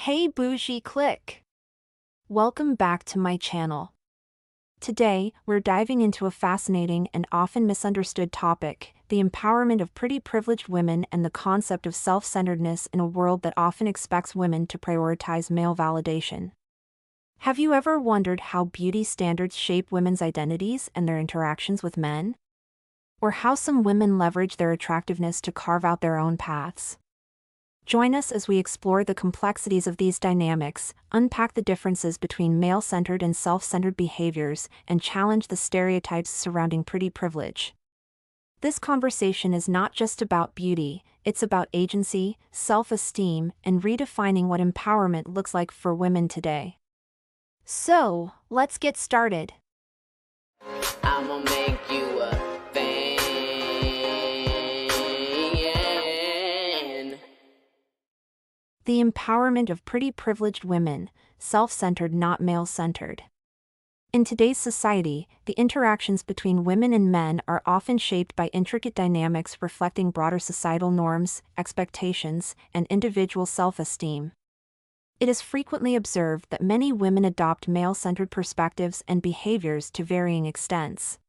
Hey Bougie click! Welcome back to my channel. Today, we're diving into a fascinating and often misunderstood topic, the empowerment of pretty privileged women and the concept of self-centeredness in a world that often expects women to prioritize male validation. Have you ever wondered how beauty standards shape women's identities and their interactions with men? Or how some women leverage their attractiveness to carve out their own paths? Join us as we explore the complexities of these dynamics, unpack the differences between male-centered and self-centered behaviors, and challenge the stereotypes surrounding pretty privilege. This conversation is not just about beauty, it's about agency, self-esteem, and redefining what empowerment looks like for women today. So, let's get started. I'ma make you a fan. The empowerment of pretty privileged women, self-centered not male-centered. In today's society, the interactions between women and men are often shaped by intricate dynamics reflecting broader societal norms, expectations, and individual self-esteem. It is frequently observed that many women adopt male-centered perspectives and behaviors to varying extents.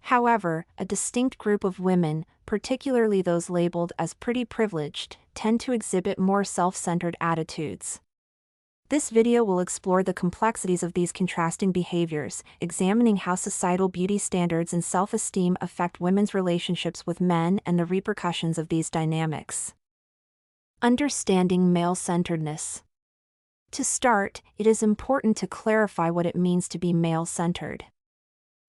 However, a distinct group of women, particularly those labeled as pretty privileged, tend to exhibit more self-centered attitudes. This video will explore the complexities of these contrasting behaviors, examining how societal beauty standards and self-esteem affect women's relationships with men and the repercussions of these dynamics. Understanding male-centeredness. To start, it is important to clarify what it means to be male-centered.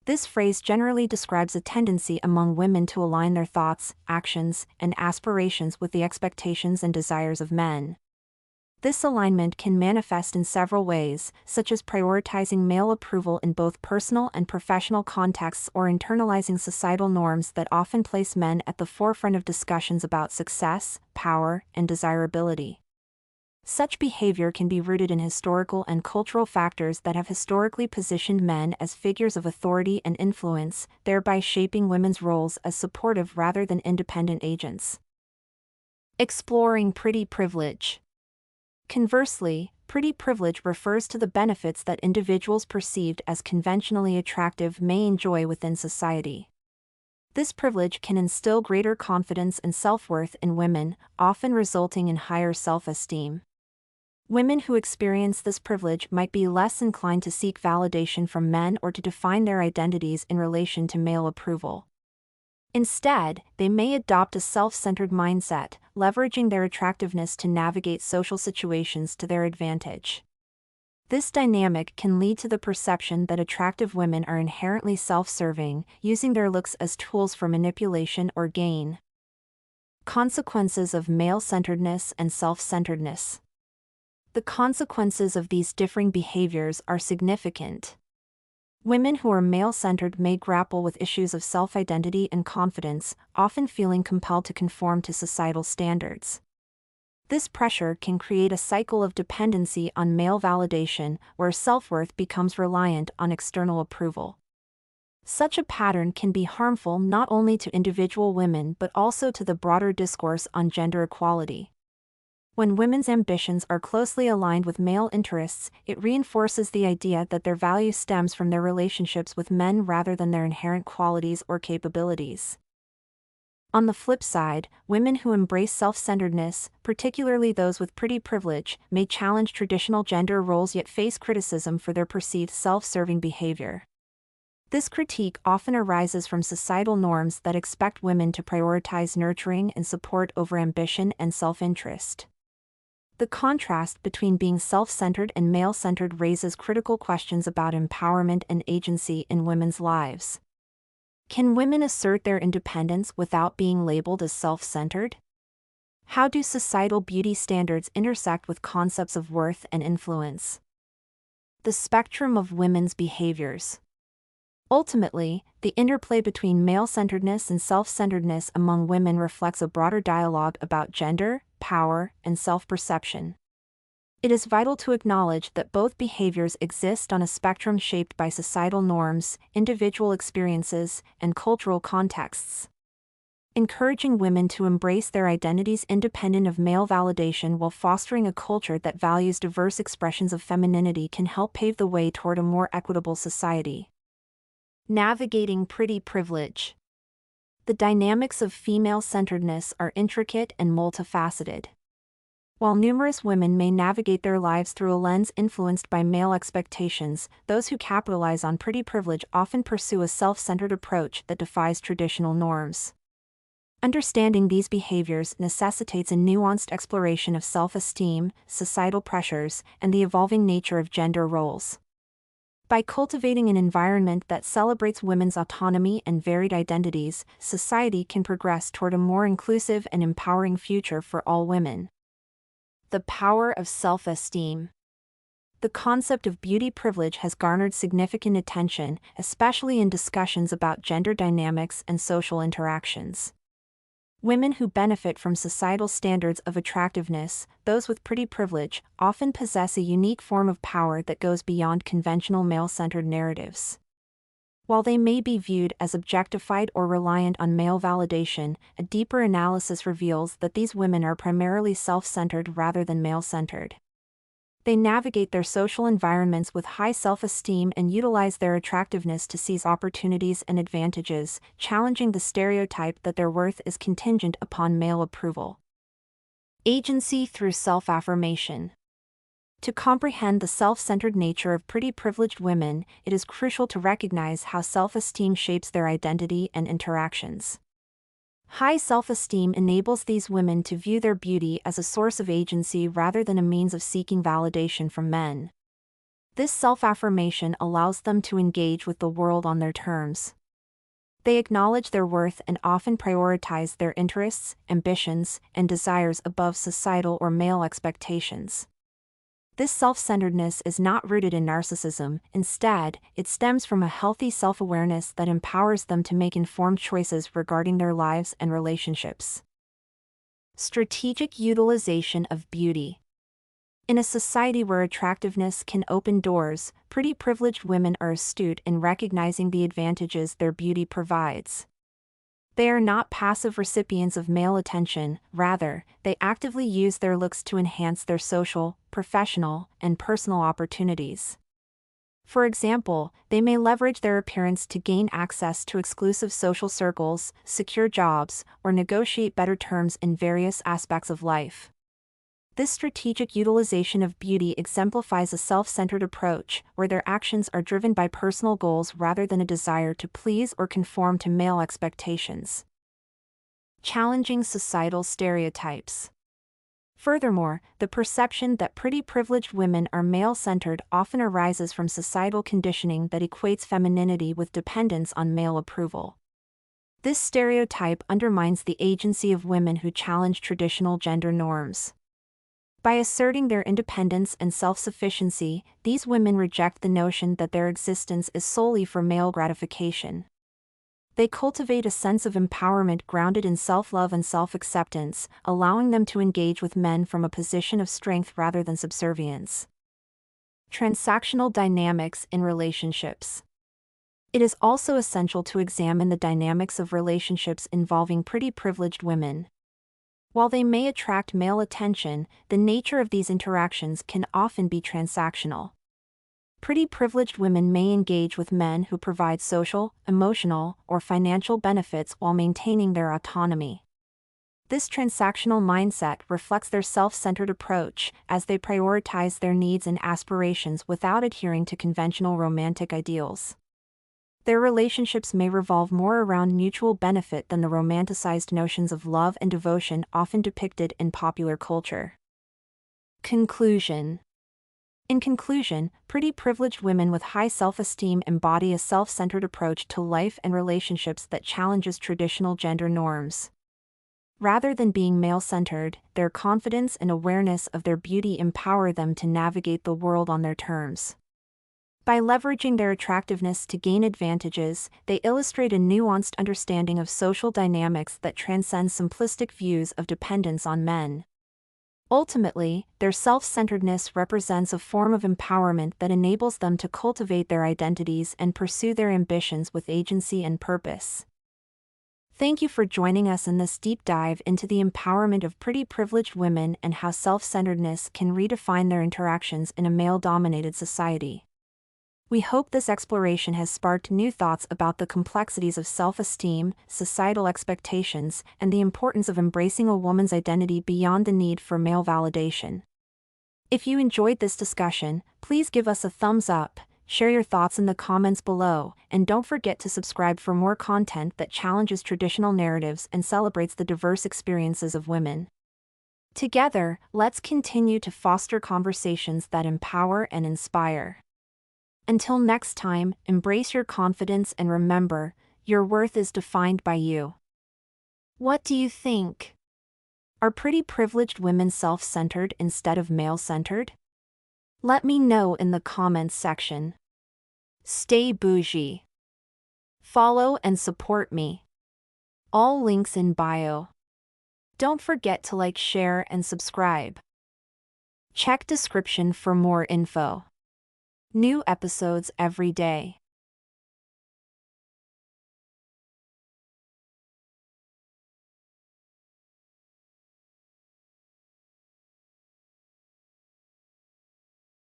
This phrase generally describes a tendency among women to align their thoughts, actions, and aspirations with the expectations and desires of men. This alignment can manifest in several ways, such as prioritizing male approval in both personal and professional contexts or internalizing societal norms that often place men at the forefront of discussions about success, power, and desirability. Such behavior can be rooted in historical and cultural factors that have historically positioned men as figures of authority and influence, thereby shaping women's roles as supportive rather than independent agents. Exploring pretty privilege. Conversely, pretty privilege refers to the benefits that individuals perceived as conventionally attractive may enjoy within society. This privilege can instill greater confidence and self-worth in women, often resulting in higher self-esteem. Women who experience this privilege might be less inclined to seek validation from men or to define their identities in relation to male approval. Instead, they may adopt a self-centered mindset, leveraging their attractiveness to navigate social situations to their advantage. This dynamic can lead to the perception that attractive women are inherently self-serving, using their looks as tools for manipulation or gain. Consequences of male-centeredness and self-centeredness. The consequences of these differing behaviors are significant. Women who are male-centered may grapple with issues of self-identity and confidence, often feeling compelled to conform to societal standards. This pressure can create a cycle of dependency on male validation, where self-worth becomes reliant on external approval. Such a pattern can be harmful not only to individual women but also to the broader discourse on gender equality. When women's ambitions are closely aligned with male interests, it reinforces the idea that their value stems from their relationships with men rather than their inherent qualities or capabilities. On the flip side, women who embrace self-centeredness, particularly those with pretty privilege, may challenge traditional gender roles yet face criticism for their perceived self-serving behavior. This critique often arises from societal norms that expect women to prioritize nurturing and support over ambition and self-interest. The contrast between being self-centered and male-centered raises critical questions about empowerment and agency in women's lives. Can women assert their independence without being labeled as self-centered? How do societal beauty standards intersect with concepts of worth and influence? The spectrum of women's behaviors. Ultimately, the interplay between male-centeredness and self-centeredness among women reflects a broader dialogue about gender, power, and self-perception. It is vital to acknowledge that both behaviors exist on a spectrum shaped by societal norms, individual experiences, and cultural contexts. Encouraging women to embrace their identities independent of male validation while fostering a culture that values diverse expressions of femininity can help pave the way toward a more equitable society. Navigating pretty privilege. The dynamics of female-centeredness are intricate and multifaceted. While numerous women may navigate their lives through a lens influenced by male expectations, those who capitalize on pretty privilege often pursue a self-centered approach that defies traditional norms. Understanding these behaviors necessitates a nuanced exploration of self-esteem, societal pressures, and the evolving nature of gender roles. By cultivating an environment that celebrates women's autonomy and varied identities, society can progress toward a more inclusive and empowering future for all women. The power of self-esteem. The concept of beauty privilege has garnered significant attention, especially in discussions about gender dynamics and social interactions. Women who benefit from societal standards of attractiveness, those with pretty privilege, often possess a unique form of power that goes beyond conventional male-centered narratives. While they may be viewed as objectified or reliant on male validation, a deeper analysis reveals that these women are primarily self-centered rather than male-centered. They navigate their social environments with high self-esteem and utilize their attractiveness to seize opportunities and advantages, challenging the stereotype that their worth is contingent upon male approval. Agency through self-affirmation. To comprehend the self-centered nature of pretty privileged women, it is crucial to recognize how self-esteem shapes their identity and interactions. High self-esteem enables these women to view their beauty as a source of agency rather than a means of seeking validation from men. This self-affirmation allows them to engage with the world on their terms. They acknowledge their worth and often prioritize their interests, ambitions, and desires above societal or male expectations. This self-centeredness is not rooted in narcissism. Instead, it stems from a healthy self-awareness that empowers them to make informed choices regarding their lives and relationships. Strategic utilization of beauty. In a society where attractiveness can open doors, pretty privileged women are astute in recognizing the advantages their beauty provides. They are not passive recipients of male attention, rather, they actively use their looks to enhance their social, professional, and personal opportunities. For example, they may leverage their appearance to gain access to exclusive social circles, secure jobs, or negotiate better terms in various aspects of life. This strategic utilization of beauty exemplifies a self-centered approach, where their actions are driven by personal goals rather than a desire to please or conform to male expectations. Challenging societal stereotypes. Furthermore, the perception that pretty privileged women are male-centered often arises from societal conditioning that equates femininity with dependence on male approval. This stereotype undermines the agency of women who challenge traditional gender norms. By asserting their independence and self-sufficiency, these women reject the notion that their existence is solely for male gratification. They cultivate a sense of empowerment grounded in self-love and self-acceptance, allowing them to engage with men from a position of strength rather than subservience. Transactional dynamics in relationships. It is also essential to examine the dynamics of relationships involving pretty privileged women. While they may attract male attention, the nature of these interactions can often be transactional. Pretty privileged women may engage with men who provide social, emotional, or financial benefits while maintaining their autonomy. This transactional mindset reflects their self-centered approach, as they prioritize their needs and aspirations without adhering to conventional romantic ideals. Their relationships may revolve more around mutual benefit than the romanticized notions of love and devotion often depicted in popular culture. Conclusion. In conclusion, pretty privileged women with high self-esteem embody a self-centered approach to life and relationships that challenges traditional gender norms. Rather than being male-centered, their confidence and awareness of their beauty empower them to navigate the world on their terms. By leveraging their attractiveness to gain advantages, they illustrate a nuanced understanding of social dynamics that transcends simplistic views of dependence on men. Ultimately, their self-centeredness represents a form of empowerment that enables them to cultivate their identities and pursue their ambitions with agency and purpose. Thank you for joining us in this deep dive into the empowerment of pretty privileged women and how self-centeredness can redefine their interactions in a male-dominated society. We hope this exploration has sparked new thoughts about the complexities of self-esteem, societal expectations, and the importance of embracing a woman's identity beyond the need for male validation. If you enjoyed this discussion, please give us a thumbs up, share your thoughts in the comments below, and don't forget to subscribe for more content that challenges traditional narratives and celebrates the diverse experiences of women. Together, let's continue to foster conversations that empower and inspire. Until next time, embrace your confidence and remember, your worth is defined by you. What do you think? Are pretty privileged women self-centered instead of male-centered? Let me know in the comments section. Stay bougie. Follow and support me. All links in bio. Don't forget to like, share, and subscribe. Check description for more info. New episodes every day.